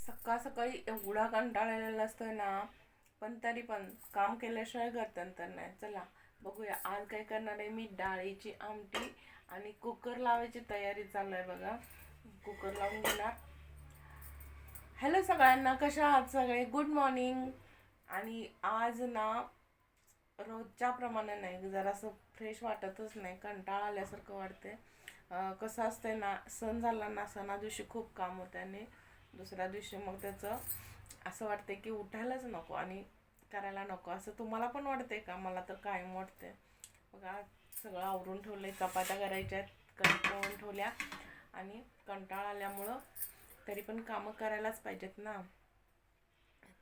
सकाळ सकाळी एवढा कंटाळलेला असतोय ना, पण तरी पण काम केल्याशिवाय गत्यंतर नाही. चला बघूया आज काय करणार आहे. मी डाळीची आमटी आणि कुकर लावायची तयारी चालू आहे बघा. कुकर लावून घेणार. हॅलो सगळ्यांना, कशा आहात सगळे? Good morning. आणि आज ना रोजच्या प्रमाणे नाही, जरासं फ्रेश वाटतच नाही, कंटाळा आल्यासारखं वाटते. कसं असतंय ना, सण झाला ना, सणा दिवशी खूप काम होतं आणि दुसऱ्या दिवशी मग त्याचं असं वाटते की उठायलाच नको आणि करायला नको. असं तुम्हाला पण वाटते का? मला तर कायम वाटते बघा. सगळं आवरून ठेवलंय, चपात्या करायच्या आहेत, कणिक मळून ठेवल्या आणि कंटाळा आल्यामुळं तरी पण कामं करायलाच पाहिजेत ना.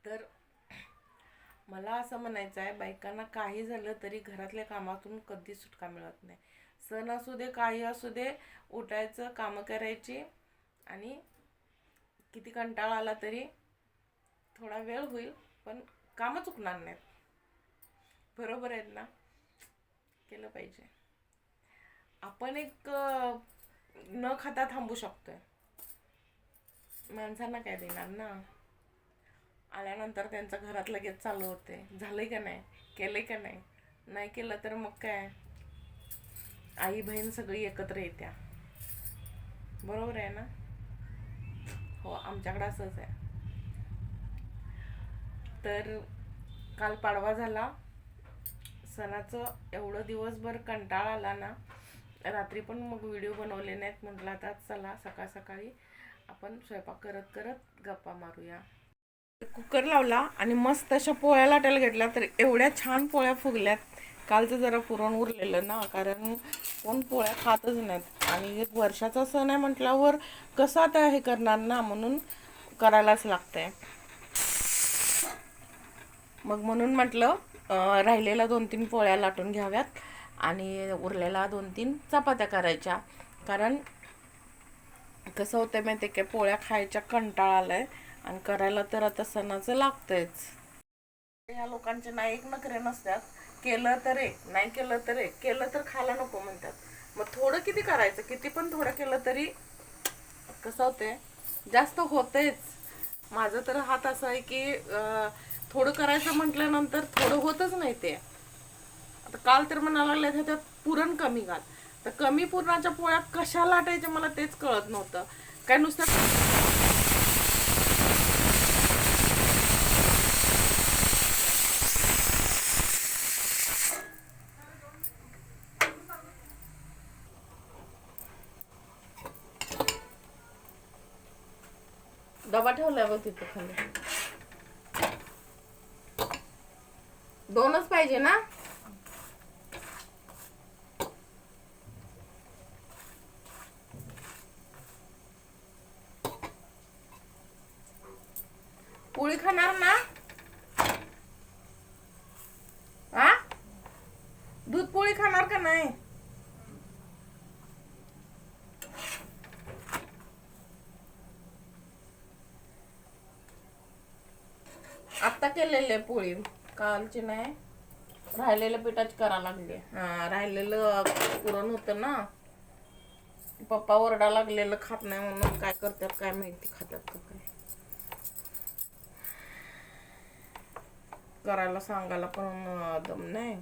तर मला असं म्हणायचं आहे, बायकांना काही झालं तरी घरातल्या कामातून कधी सुटका मिळत नाही. सण असू दे, काही असू दे, उठायचं, कामं करायची आणि किती कंटाळा आला तरी थोडा वेळ होईल पण कामं चुकणार नाहीत. बरोबर आहेत ना? केलं पाहिजे. आपण एक न खाता थांबू शकतोय, माणसांना काय देणार ना. आल्यानंतर त्यांचं घरात लगेच चालू होते, झालंय का नाही, केलंय का नाही. नाही केलं तर मग काय, आई बहीण सगळी एकत्र येत्या. बरोबर आहे ना? हो, आमच्याकडे असंच आहे. तर काल पाडवा झाला, सणाचं एवढं दिवसभर कंटाळा आला ना, रात्री पण मग व्हिडिओ बनवले नाहीत. म्हटलं आता चला सकाळ सकाळी आपण स्वयंपाक करत करत गप्पा मारूया. कुकर लावला आणि मस्त अशा पोळ्या लाटायला घेतल्या, तर एवढ्या छान पोळ्या फुगल्यात. कालचं जरा पुरण उरलेलं ना, कारण कोण पोळ्या खातच नाहीत आणि एक वर्षाचा सण आहे म्हटल्यावर कसं आता हे करणार ना, म्हणून करायलाच लागतंय. मग म्हणून म्हटलं राहिलेल्या 2-3 पोळ्या लाटून घ्याव्यात आणि उरलेल्या 2-3 चपात्या करायच्या. कारण कसं होतं माहिती आहे काय, पोळ्या खायच्या कंटाळा आलाय आणि करायला तर आता सणाचं लागतंयच. ह्या लोकांचे ना एक नखरे नसतात, केलं तर एक, नाही केलं तर एक, केलं तर खायला नको म्हणतात. मग थोडं किती करायचं, किती पण थोडं केलं तरी कसं होतंय, जास्त होतेच. माझं तर हात असं आहे की थोडं करायचं म्हटल्यानंतर थोडं होतच नाही ते. आता काल तर म्हणायला लागले त्यात पुरण कमी घाल, तर कमी पुरणाच्या पोळ्या कशा लाटायच्या मला तेच कळत नव्हतं. काय नुसतं डबा ठेवलाय बघ तिथं खाली. 2च पाहिजे ना? पोळी खाणार ना? आ, दूध पोळी खाणार का नाही? आत्ता केलेले पोळी, कालची नाही, राहिलेलं पिठाची करा लागली. राहिलेलं पुरण होतं ना, पप्पा ओरडा लागलेलं खात नाही म्हणून. काय करतात काय माहिती, खातात का काय. करायला सांगायला पण दम नाही.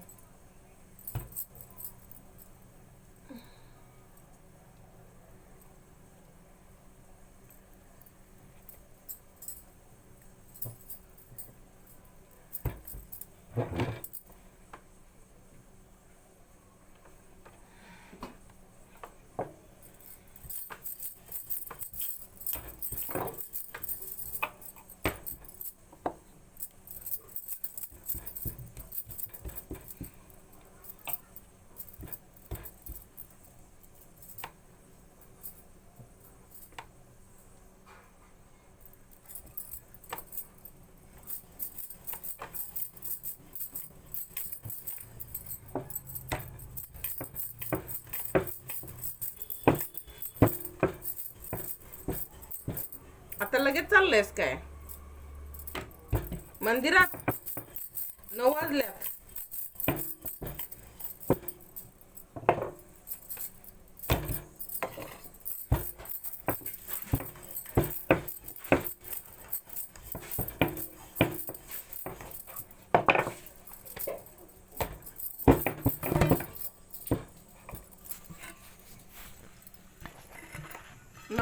आता लगेच चाललंयस काय मंदिरात? 9 वाजल्यात.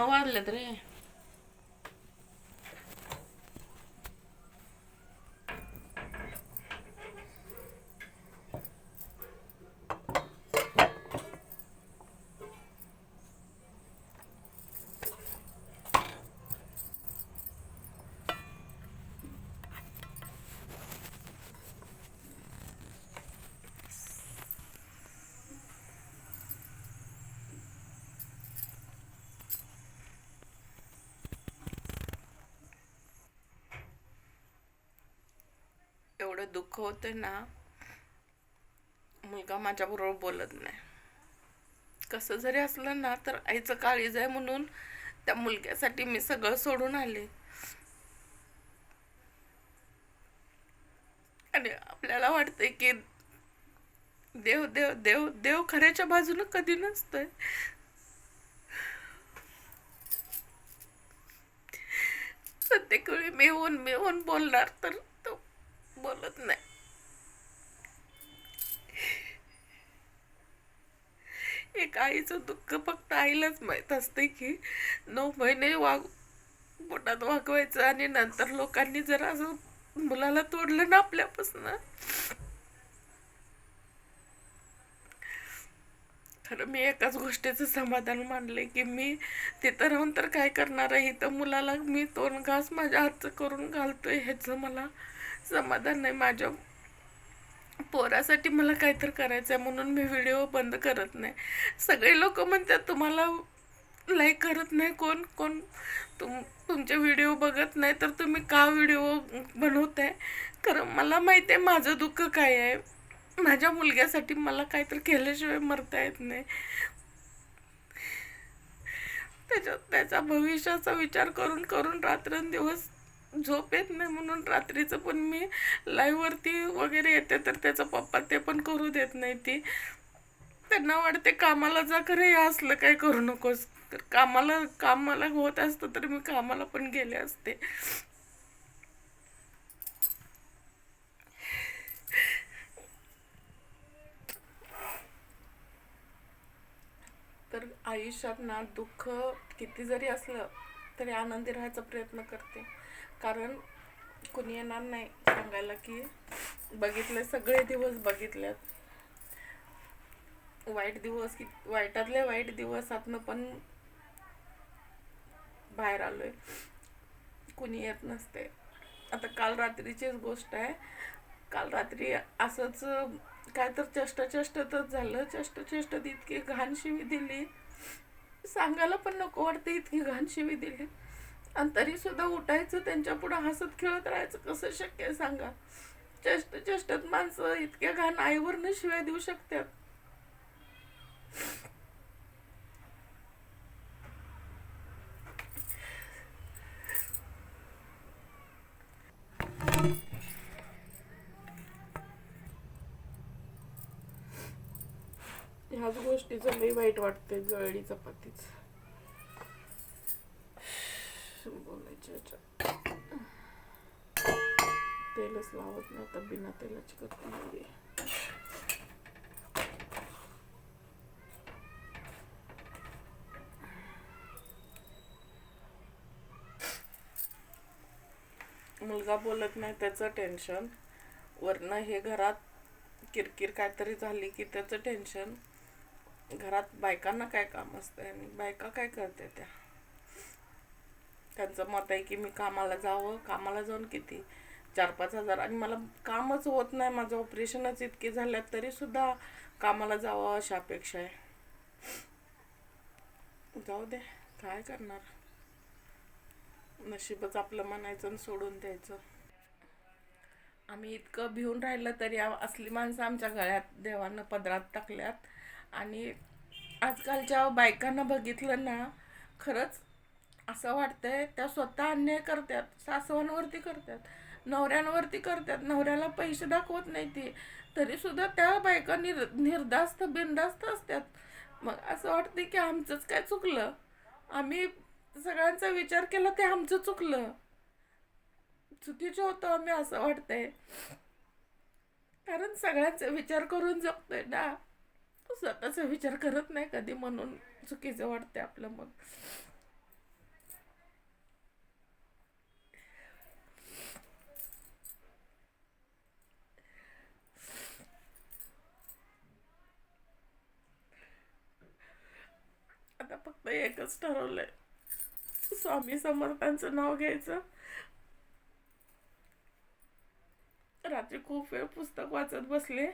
9 वाजलेत रे. एवढं दुःख होतं ना, मुलगा माझ्याबरोबर बोलत नाही. कसं जरी असलं ना तर आईचं काळीज आहे म्हणून त्या मुलग्यासाठी मी सगळं सोडून आले. आणि आपल्याला वाटतंय की देव देव देव देव खऱ्याच्या बाजूनं कधी नसतंय. प्रत्येक वेळी मी होऊन बोलणार तर तो बोलत नाही. एक आईचं दुःख फक्त आईलाच माहीत असते की 9 महिने पोटात वागवायचं आणि नंतर लोकांनी जर असं मुलाला तोडलं ना आपल्यापासून. खरं मी एकाच गोष्टीचं समाधान मानले की मी तिथं राहून तर काय करणार आहे, तर मुलाला मी 2 घास माझ्या हातचं करून घालतोय ह्याचं मला समाधान नाही. माझ्या पोरासाठी मला काहीतरी करायचं आहे म्हणून मी व्हिडिओ बंद करत नाही. सगळे लोक म्हणतात तुम्हाला लाईक करत नाही कोण कोण, तुमचे व्हिडिओ बघत नाही तर तुम्ही का व्हिडिओ बनवताय. खरं मला माहिती आहे माझं दुःख काय आहे. माझ्या मुलग्यासाठी मला काहीतरी केल्याशिवाय मरता येत नाही. त्याचा भविष्याचा विचार करून करून रात्रंदिवस झोप येत नाही म्हणून रात्रीचं पण मी लाईव्हवरती वगैरे येते तर त्याचा पप्पा ते पण करू देत नाही. ती त्यांना वाटते कामाला जा, खरं हे असलं काय करू नकोस. तर कामाला होत असतं तर मी कामाला पण गेले असते. तर आयुष्यात ना दुःख किती जरी असलं तरी आनंदी राहायचा प्रयत्न करते. कारण कुणी येणार नाही सांगायला की बघितले सगळे दिवस बघितल्यात. वाईट दिवस की वाईटातल्या वाईट दिवसातनं पण बाहेर आलोय. कुणी येत नसते. आता काल रात्रीचीच गोष्ट आहे. काल रात्री असंच काय तर चेष्टाचेष्टातच झालं. चेष्टाचेष्टात इतकी घाण शिवी दिली, सांगायला पण नको वाटते इतकी घाण शिवी दिली. आणि तरी सुद्धा उठायचं, त्यांच्या पुढे हसत खेळत राहायचं कसं शक्य आहे सांगा. चेष्टात माणसं इतक्या घाण आईवरनं शिव्या देऊ शकतात. ह्याच गोष्टीचं लई वाईट वाटते. जळली चपातीच बोलायच्या तेलच लावत नाही तर बिना तेलाची करते नाही. मुलगा बोलत नाही त्याचं टेन्शन, वरनं हे घरात किरकिर काहीतरी झाली की त्याचं टेन्शन. घरात बायकांना काय काम असतं आणि बायका काय करते त्यांचं मत आहे की मी कामाला जावं. कामाला जाऊन किती 4-5 हजार, आणि मला कामच होत नाही, माझं ऑपरेशनच इतके झाल्यात तरी सुद्धा कामाला जावं अशा अपेक्षा आहे. जाऊ दे, काय करणार, नशीबच आपलं म्हणायचं आणि सोडून द्यायचं. आम्ही इतकं भिवून राहिलं तरी असली माणसं आमच्या गळ्यात देवानं पदरात टाकल्यात. आणि आजकालच्या बायकांना बघितलं ना खरंच असं वाटतंय त्या स्वतः अन्याय करतात. सासवांवरती करतात, नवऱ्यांवरती करतात. नवऱ्याला पैसे दाखवत नाही ती तरी सुद्धा त्या बायका निर्धास्त बिनधास्त असतात. मग असं वाटतं की आमचंच काय चुकलं, आम्ही सगळ्यांचा विचार केला ते आमचं चुकलं, चुकीचं होतं आम्ही असं वाटतंय. कारण सगळ्यांचा विचार करून जगतोय ना, स्वतःचा विचार करत नाही कधी म्हणून चुकीचं वाटते आपलं. मग एकच ठरवलंय, स्वामी समर्थांचं नाव घ्यायचं. रात्री खूप वेळ पुस्तक वाचत बसले.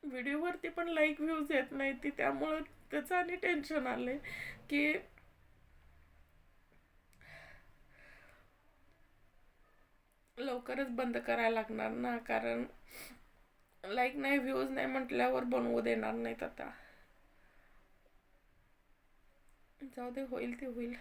व्हिडिओवरती पण लाईक व्ह्यूज येत नाही ती, त्यामुळं त्याचं आणि टेन्शन आलंय की लवकरच बंद करायला लागणार ना, कारण लाईक नाही व्ह्यूज नाही म्हटल्यावर बनवू देणार नाहीत आता. जाऊ दे, होईल ते होईल.